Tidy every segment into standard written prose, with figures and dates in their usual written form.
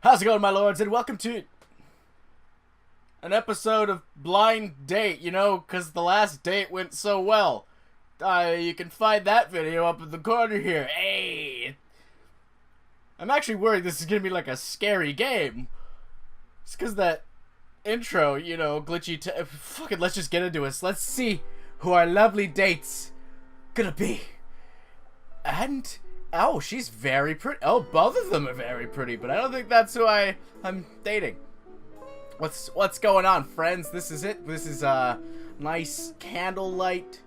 How's it going, my lords, and welcome to an episode of Blind Date, because the last date went so well. You can find that video up in the corner here. Hey! I'm actually worried this is going to be like a scary game. It's because that intro, glitchy fuck it, let's just get into it. Let's see who our lovely date's gonna be. And... oh, she's very pretty. Oh, both of them are very pretty, but I don't think that's who I'm dating. What's going on, friends? This is it. This is nice candlelight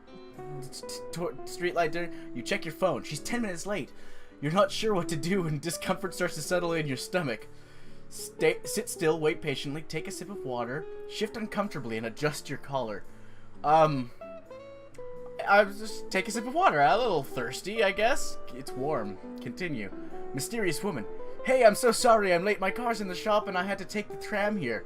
streetlight dinner. You check your phone. She's 10 minutes late. You're not sure what to do and discomfort starts to settle in your stomach. Sit still, wait patiently, take a sip of water, shift uncomfortably, and adjust your collar. I was just take a sip of water. I'm a little thirsty, I guess. It's warm. Continue. Mysterious woman. Hey, I'm so sorry I'm late. My car's in the shop and I had to take the tram here.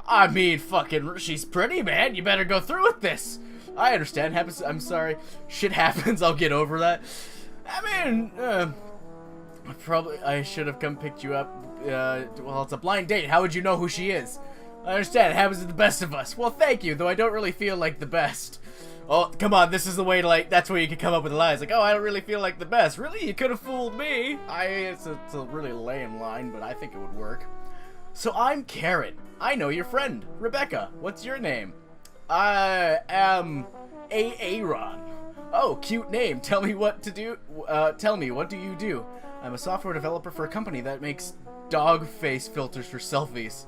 I mean, fucking, she's pretty, man. You better go through with this. I understand. Happens. I'm sorry. Shit happens. I'll get over that. I mean, I should have come picked you up. Well, it's a blind date. How would you know who she is? I understand. It happens to the best of us. Well, thank you, though I don't really feel like the best. Oh, come on, this is the way to, that's where you can come up with lies. Like, oh, I don't really feel like the best. Really? You could have fooled me. It's a really lame line, but I think it would work. So I'm Karen. I know your friend, Rebecca. What's your name? I am Aaron. Oh, cute name. Tell me what to do. Tell me, what do you do? I'm a software developer for a company that makes dog face filters for selfies.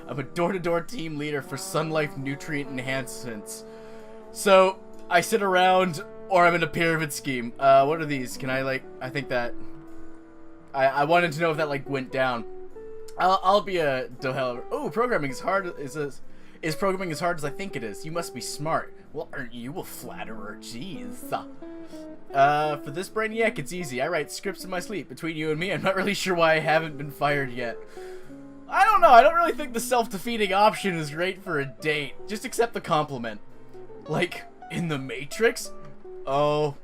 I'm a door-to-door team leader for Sun Life nutrient enhancements. So, I sit around, or I'm in a pyramid scheme. What are these? Can I think that... I wanted to know if that, went down. I'll be a developer. Oh, programming is hard. Is programming as hard as I think it is? You must be smart. Well, aren't you a flatterer? Jeez. For this brainiac, it's easy. I write scripts in my sleep. Between you and me, I'm not really sure why I haven't been fired yet. I don't know. I don't really think the self-defeating option is great for a date. Just accept the compliment. Like, in The Matrix? Oh,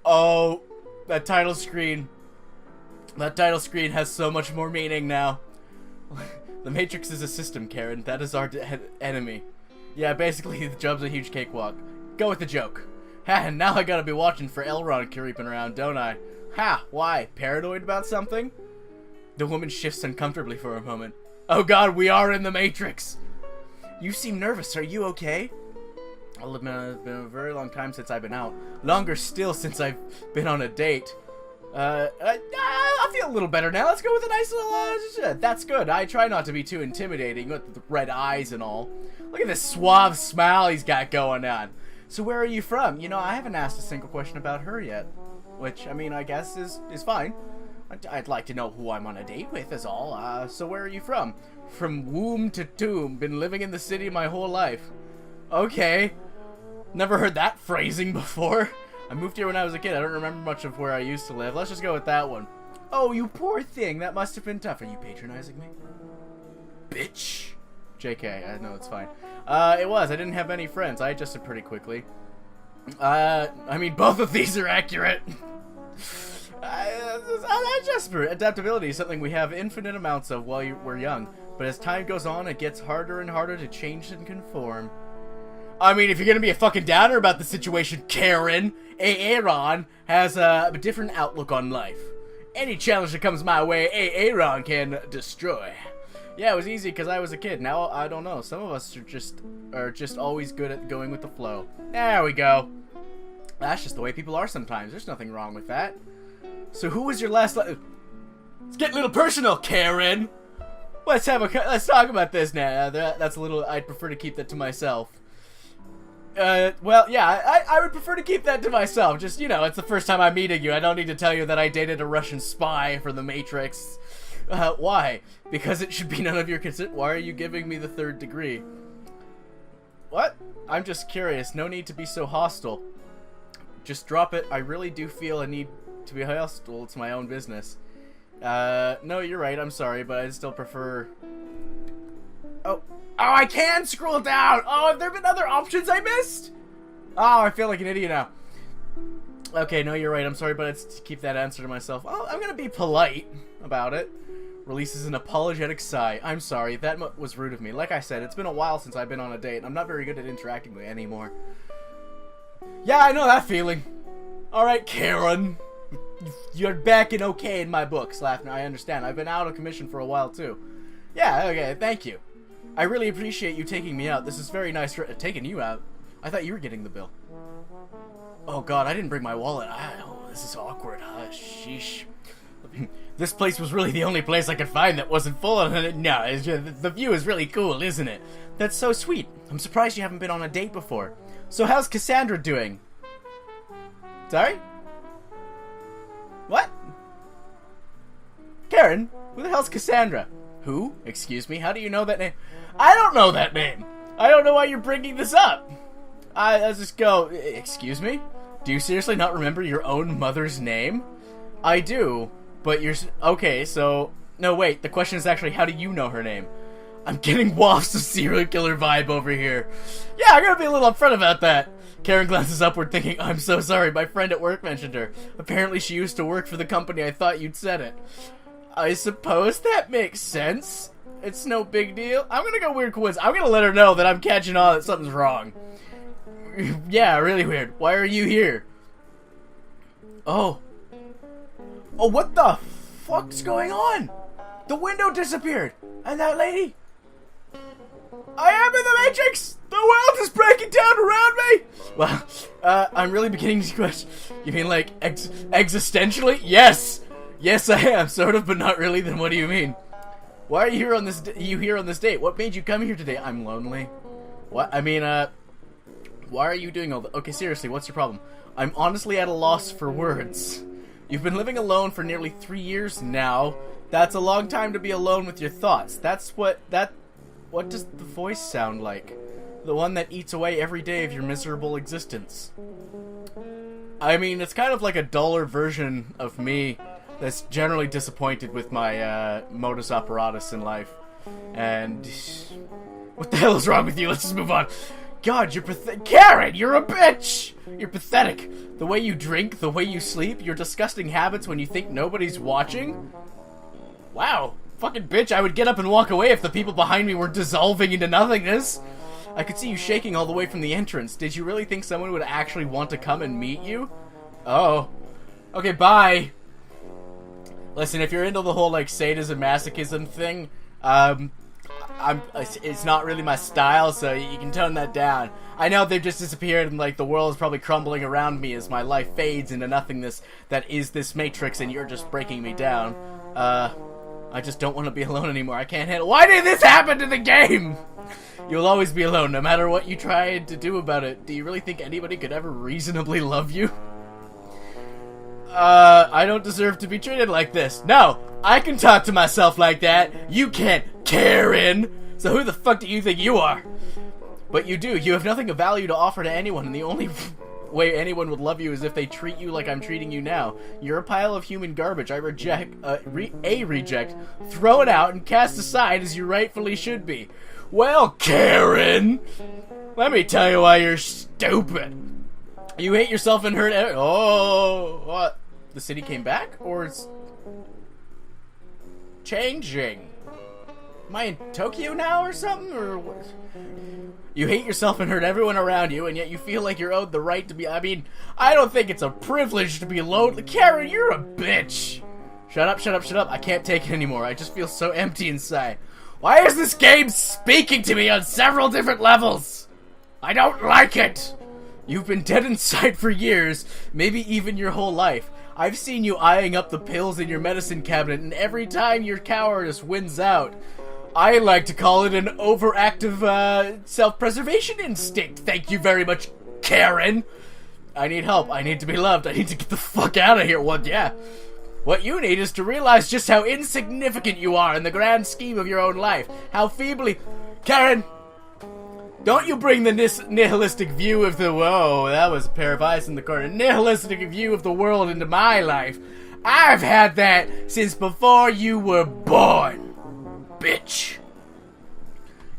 that title screen has so much more meaning now. The Matrix is a system, Karen. That is our enemy. Yeah, basically, the job's a huge cakewalk. Go with the joke. Ha, and now I gotta be watching for Elrond creeping around, don't I? Ha, why? Paranoid about something? The woman shifts uncomfortably for a moment. Oh god, we are in the Matrix! You seem nervous, are you okay? Well, it's been a very long time since I've been out. Longer still since I've been on a date. I feel a little better now. Let's go with a nice little, that's good. I try not to be too intimidating with the red eyes and all. Look at this suave smile he's got going on. So where are you from? I haven't asked a single question about her yet. Which, I mean, I guess is fine. I'd like to know who I'm on a date with is all. So where are you from? From womb to tomb. Been living in the city my whole life. Okay. Never heard that phrasing before. I moved here when I was a kid. I don't remember much of where I used to live. Let's just go with that one. Oh, you poor thing. That must have been tough. Are you patronizing me? Bitch. JK. I know, it's fine. It was. I didn't have many friends. I adjusted pretty quickly. I mean, both of these are accurate. Adaptability is something we have infinite amounts of while we're young. But as time goes on, it gets harder and harder to change and conform. I mean, if you're gonna be a fucking downer about the situation, Karen, Aaron has a different outlook on life. Any challenge that comes my way, Aaron can destroy. Yeah, it was easy because I was a kid. Now, I don't know. Some of us are just always good at going with the flow. There we go. That's just the way people are sometimes. There's nothing wrong with that. So who was your last... Let's get a little personal, Karen. Let's talk about this now. That's a little... I'd prefer to keep that to myself. Well, yeah, I would prefer to keep that to myself. Just, it's the first time I'm meeting you. I don't need to tell you that I dated a Russian spy for The Matrix. Why? Because it should be none of your concern. Why are you giving me the third degree? What? I'm just curious. No need to be so hostile. Just drop it. I really do feel a need to be hostile. It's my own business. No, you're right. I'm sorry, but I still prefer... Oh, I can scroll down! Oh, have there been other options I missed? Oh, I feel like an idiot now. Okay, no, you're right. I'm sorry, but it's to keep that answer to myself. Oh, I'm gonna be polite about it. Releases an apologetic sigh. I'm sorry, that was rude of me. Like I said, it's been a while since I've been on a date. I'm not very good at interacting with anymore. Yeah, I know that feeling. Alright, Karen. You're back in okay in my books, Laughner. I understand. I've been out of commission for a while, too. Yeah, okay, thank you. I really appreciate you taking me out. This is very nice. Taking you out? I thought you were getting the bill. Oh, God, I didn't bring my wallet. Oh, this is awkward. Sheesh. This place was really the only place I could find that wasn't full of it. No, it's just, the view is really cool, isn't it? That's so sweet. I'm surprised you haven't been on a date before. So how's Cassandra doing? Sorry? What? Karen? Who the hell's Cassandra? Who? Excuse me? How do you know that name? I don't know that name. I don't know why you're bringing this up. Let's just go. Excuse me? Do you seriously not remember your own mother's name? I do, but you're... Okay, so... No, wait. The question is actually, how do you know her name? I'm getting wafts of serial killer vibe over here. Yeah, I'm gonna be a little upfront about that. Karen glances upward thinking, I'm so sorry, my friend at work mentioned her. Apparently she used to work for the company. I thought you'd said it. I suppose that makes sense. It's no big deal. I'm gonna go weird coincidence. I'm gonna let her know that I'm catching on that something's wrong. Yeah, really weird. Why are you here? Oh. Oh, what the fuck's going on? The window disappeared. And that lady? I am in the Matrix! The world is breaking down around me! Well, I'm really beginning to question. You mean like existentially? Yes! Yes, I am, sort of, but not really. Then what do you mean? Why are you here on this date? What made you come here today? I'm lonely. What? I mean, why are you doing all that? Okay, seriously, what's your problem? I'm honestly at a loss for words. You've been living alone for nearly 3 years now. That's a long time to be alone with your thoughts. What does the voice sound like? The one that eats away every day of your miserable existence. I mean, it's kind of like a duller version of me that's generally disappointed with my modus operatus in life. And what the hell is wrong with you? Let's just move on. God, you're pathetic. Karen, you're a bitch! You're pathetic. The way you drink, the way you sleep, your disgusting habits when you think nobody's watching. Wow. Fucking bitch, I would get up and walk away if the people behind me were dissolving into nothingness. I could see you shaking all the way from the entrance. Did you really think someone would actually want to come and meet you? Oh. Okay, bye. Listen, if you're into the whole, like, sadism, masochism thing, it's not really my style, so you can tone that down. I know they've just disappeared and, like, the world is probably crumbling around me as my life fades into nothingness that is this Matrix and you're just breaking me down. I just don't want to be alone anymore. I can't handle... Why did this happen to the game? You'll always be alone, no matter what you try to do about it. Do you really think anybody could ever reasonably love you? I don't deserve to be treated like this. No, I can talk to myself like that. You can't, Karen. So who the fuck do you think you are? But you do. You have nothing of value to offer to anyone, and the only way anyone would love you is if they treat you like I'm treating you now. You're a pile of human garbage. I reject, reject, throw it out, and cast aside as you rightfully should be. Well, Karen, let me tell you why you're stupid. You hate yourself and hurt... Oh, what? The city came back? Or it's... changing? Am I in Tokyo now or something? Or what? You hate yourself and hurt everyone around you, and yet you feel like you're owed the right to be... I mean, I don't think it's a privilege to be lonely. Karen, you're a bitch. Shut up, shut up, shut up. I can't take it anymore. I just feel so empty inside. Why is this game speaking to me on several different levels? I don't like it. You've been dead inside for years, maybe even your whole life. I've seen you eyeing up the pills in your medicine cabinet, and every time your cowardice wins out. I like to call it an overactive, self-preservation instinct. Thank you very much, Karen. I need help. I need to be loved. I need to get the fuck out of here. Well, yeah. What you need is to realize just how insignificant you are in the grand scheme of your own life. How feebly... Karen! Don't you bring the nihilistic view of the... Whoa, that was a pair of eyes in the corner. Nihilistic view of the world into my life. I've had that since before you were born. Bitch.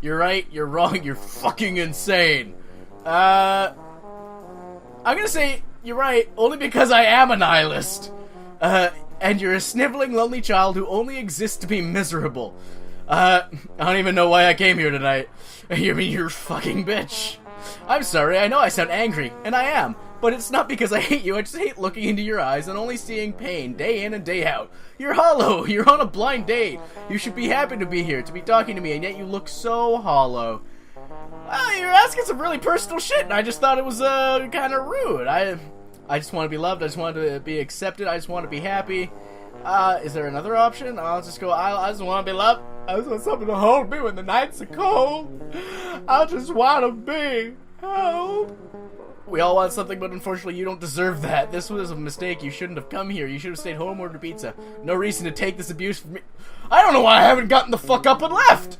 You're right, you're wrong, you're fucking insane. I'm gonna say you're right, only because I am a nihilist. and you're a sniveling, lonely child who only exists to be miserable. I don't even know why I came here tonight. You mean you're a fucking bitch? I'm sorry, I know I sound angry, and I am, but it's not because I hate you, I just hate looking into your eyes and only seeing pain, day in and day out. You're hollow, you're on a blind date. You should be happy to be here, to be talking to me, and yet you look so hollow. Well, you're asking some really personal shit, and I just thought it was, kind of rude. I just want to be loved, I just want to be accepted, I just want to be happy. Is there another option? I'll just go, I just want to be loved. I just want something to hold me when the nights are cold. I just want to be held. We all want something, but unfortunately you don't deserve that. This was a mistake. You shouldn't have come here. You should have stayed home, ordered pizza. No reason to take this abuse from me. I don't know why I haven't gotten the fuck up and left.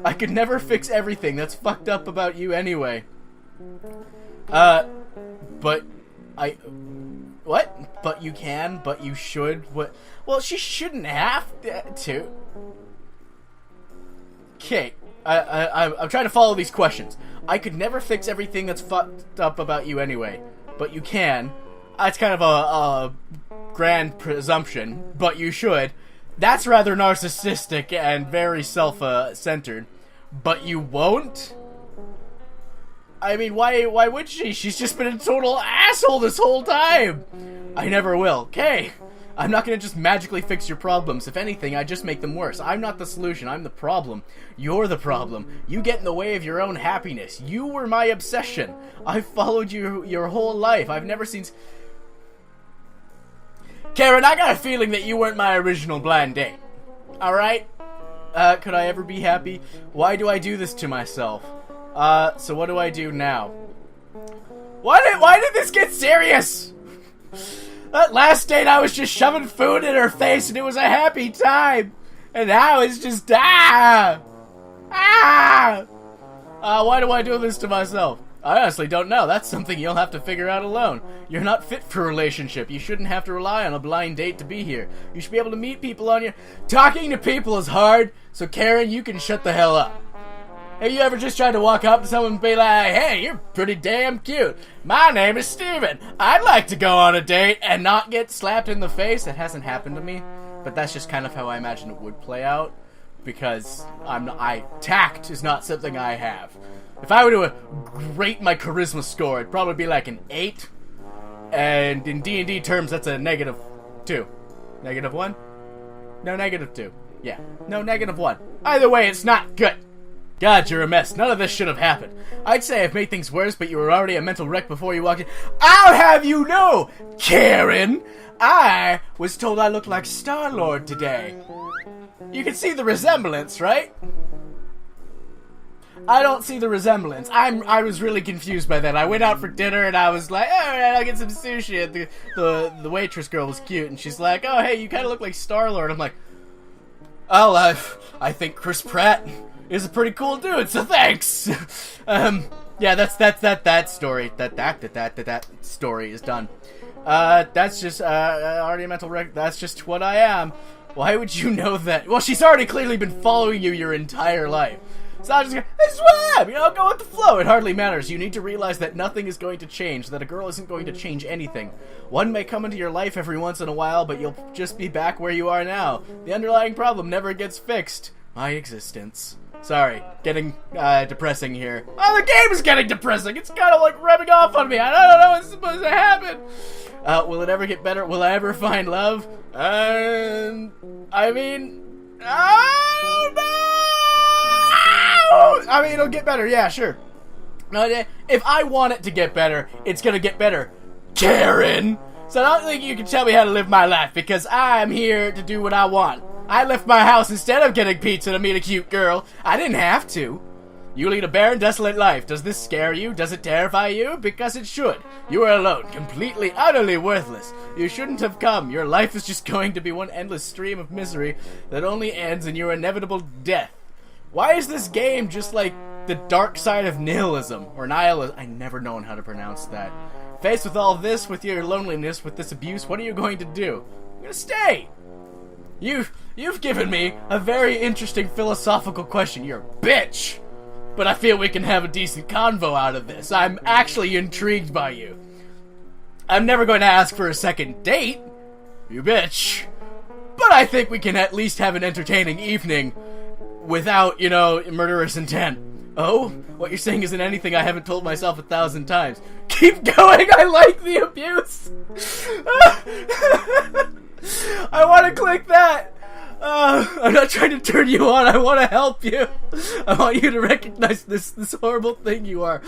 I could never fix everything. That's fucked up about you anyway. But what? But you can, but you should. What? Well, she shouldn't have to. Okay, I'm trying to follow these questions. I could never fix everything that's fucked up about you anyway, but you can. That's kind of a grand presumption, but you should. That's rather narcissistic and very self-centered. But you won't? I mean, why would she? She's just been a total asshole this whole time! I never will. Okay, I'm not gonna just magically fix your problems. If anything, I just make them worse. I'm not the solution, I'm the problem. You're the problem. You get in the way of your own happiness. You were my obsession. I've followed you your whole life. I've never seen... Karen, I got a feeling that you weren't my original blind date. Alright? Could I ever be happy? Why do I do this to myself? So what do I do now? Why did this get serious? That last date I was just shoving food in her face and it was a happy time. And now it's just, why do I do this to myself? I honestly don't know. That's something you'll have to figure out alone. You're not fit for a relationship. You shouldn't have to rely on a blind date to be here. You should be able to meet people on your... Talking to people is hard, so Karen, you can shut the hell up. Have you ever just tried to walk up to someone and be like, hey, you're pretty damn cute. My name is Steven. I'd like to go on a date and not get slapped in the face. That hasn't happened to me, but that's just kind of how I imagine it would play out, because tact is not something I have. If I were to rate my charisma score, it'd probably be like an 8. And in D&D terms, that's a -2. -1? No, -2. Yeah. No, -1. Either way, it's not good. God, you're a mess. None of this should have happened. I'd say I've made things worse, but you were already a mental wreck before you walked in. I'll have you know, Karen, I was told I looked like Star-Lord today. You can see the resemblance, right? I don't see the resemblance. I was really confused by that. I went out for dinner and I was like, alright, I'll get some sushi. And the waitress girl was cute and she's like, oh, hey, you kind of look like Star-Lord. I'm like, oh, I think Chris Pratt is a pretty cool dude, so thanks. Yeah, that story. That story is done. That's just already a mental wreck. That's just what I am. Why would you know that? Well, she's already clearly been following you your entire life. So I just go, this is what I am, go with the flow. It hardly matters. You need to realize that nothing is going to change, that a girl isn't going to change anything. One may come into your life every once in a while, but you'll just be back where you are now. The underlying problem never gets fixed. My existence. Sorry, getting depressing here. Oh, the game is getting depressing. It's kind of like rubbing off on me. I don't know what's supposed to happen. Will it ever get better? Will I ever find love? I mean, I don't know. I mean, it'll get better. Yeah, sure. If I want it to get better, it's gonna get better, Karen. So I don't think you can tell me how to live my life, because I'm here to do what I want. I left my house instead of getting pizza to meet a cute girl. I didn't have to. You lead a barren, desolate life. Does this scare you? Does it terrify you? Because it should. You are alone, completely, utterly worthless. You shouldn't have come. Your life is just going to be one endless stream of misery that only ends in your inevitable death. Why is this game just like the dark side of nihilism, or nihilism? I never known how to pronounce that. Faced with all this, with your loneliness, with this abuse, what are you going to do? I'm gonna stay. You've given me a very interesting philosophical question. You're a bitch. But I feel we can have a decent convo out of this. I'm actually intrigued by you. I'm never going to ask for a second date. You bitch. But I think we can at least have an entertaining evening without, you know, murderous intent. Oh? What you're saying isn't anything I haven't told myself 1,000 times. Keep going, I like the abuse! I want to click that! I'm not trying to turn you on, I want to help you! I want you to recognize this horrible thing you are.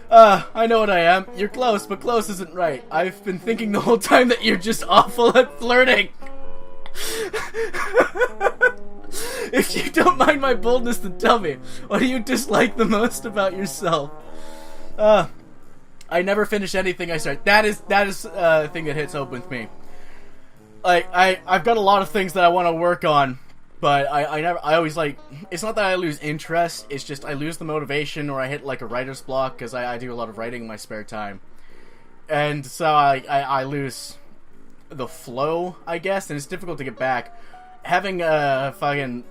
I know what I am. You're close, but close isn't right. I've been thinking the whole time that you're just awful at flirting. If you don't mind my boldness, then tell me, what do you dislike the most about yourself? I never finish anything I start. That is a thing that hits home with me. Like, I've got a lot of things that I want to work on, but I always, like, it's not that I lose interest, it's just I lose the motivation, or I hit, like, a writer's block, because I do a lot of writing in my spare time. And so I lose the flow, I guess, and it's difficult to get back. Having a fucking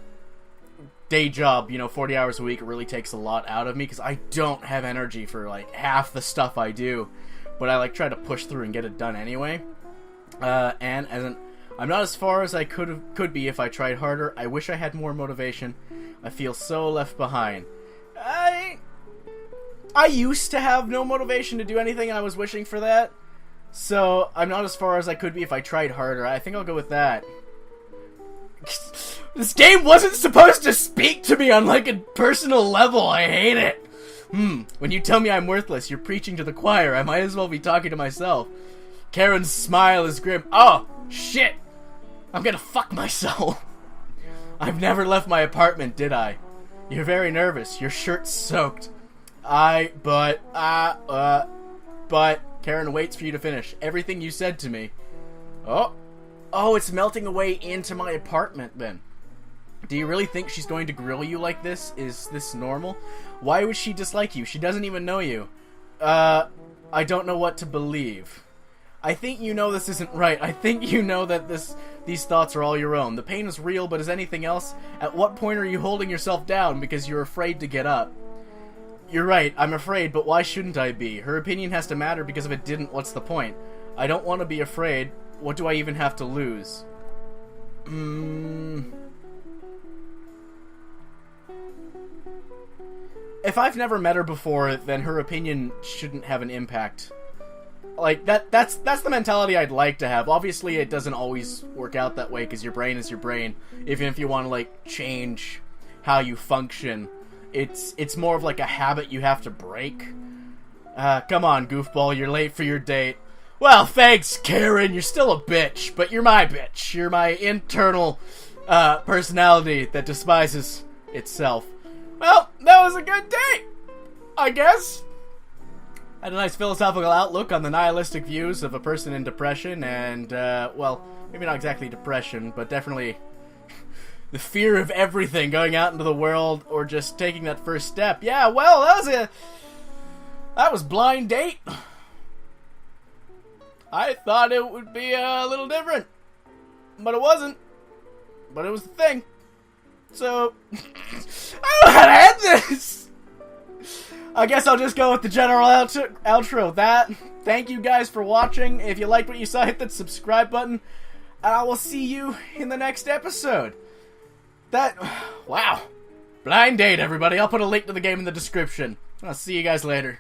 day job, you know, 40 hours a week, really takes a lot out of me, because I don't have energy for, like, half the stuff I do, but I, like, try to push through and get it done anyway. And I'm not as far as I could be if I tried harder. I wish I had more motivation. I feel so left behind. I used to have no motivation to do anything, and I was wishing for that. So, I'm not as far as I could be if I tried harder. I think I'll go with that. This game wasn't supposed to speak to me on, like, a personal level. I hate it. When you tell me I'm worthless, you're preaching to the choir. I might as well be talking to myself. Karen's smile is grim. Oh, shit. I'm gonna fuck myself. I've never left my apartment, did I? You're very nervous. Your shirt's soaked. But Karen waits for you to finish everything you said to me. Oh, it's melting away into my apartment then. Do you really think she's going to grill you like this? Is this normal? Why would she dislike you? She doesn't even know you. I don't know what to believe. I think you know this isn't right. I think you know that these thoughts are all your own. The pain is real, but is anything else? At what point are you holding yourself down because you're afraid to get up? You're right, I'm afraid, but why shouldn't I be? Her opinion has to matter, because if it didn't, what's the point? I don't want to be afraid. What do I even have to lose? If I've never met her before, then her opinion shouldn't have an impact. Like, that's the mentality I'd like to have. Obviously, it doesn't always work out that way, because your brain is your brain. Even if you want to, like, change how you function, it's more of like a habit you have to break. Come on, goofball, you're late for your date. Well, thanks, Karen, you're still a bitch, but you're my bitch. You're my internal, personality that despises itself. Well, that was a good date, I guess. Had a nice philosophical outlook on the nihilistic views of a person in depression and, well, maybe not exactly depression, but definitely the fear of everything, going out into the world or just taking that first step. Yeah, well, that was Blind Date. I thought it would be a little different, but it wasn't. But it was the thing. So, I don't know how to end this. I guess I'll just go with the general outro. Thank you guys for watching. If you liked what you saw, hit that subscribe button. And I will see you in the next episode. Wow. Blind Date, everybody. I'll put a link to the game in the description. I'll see you guys later.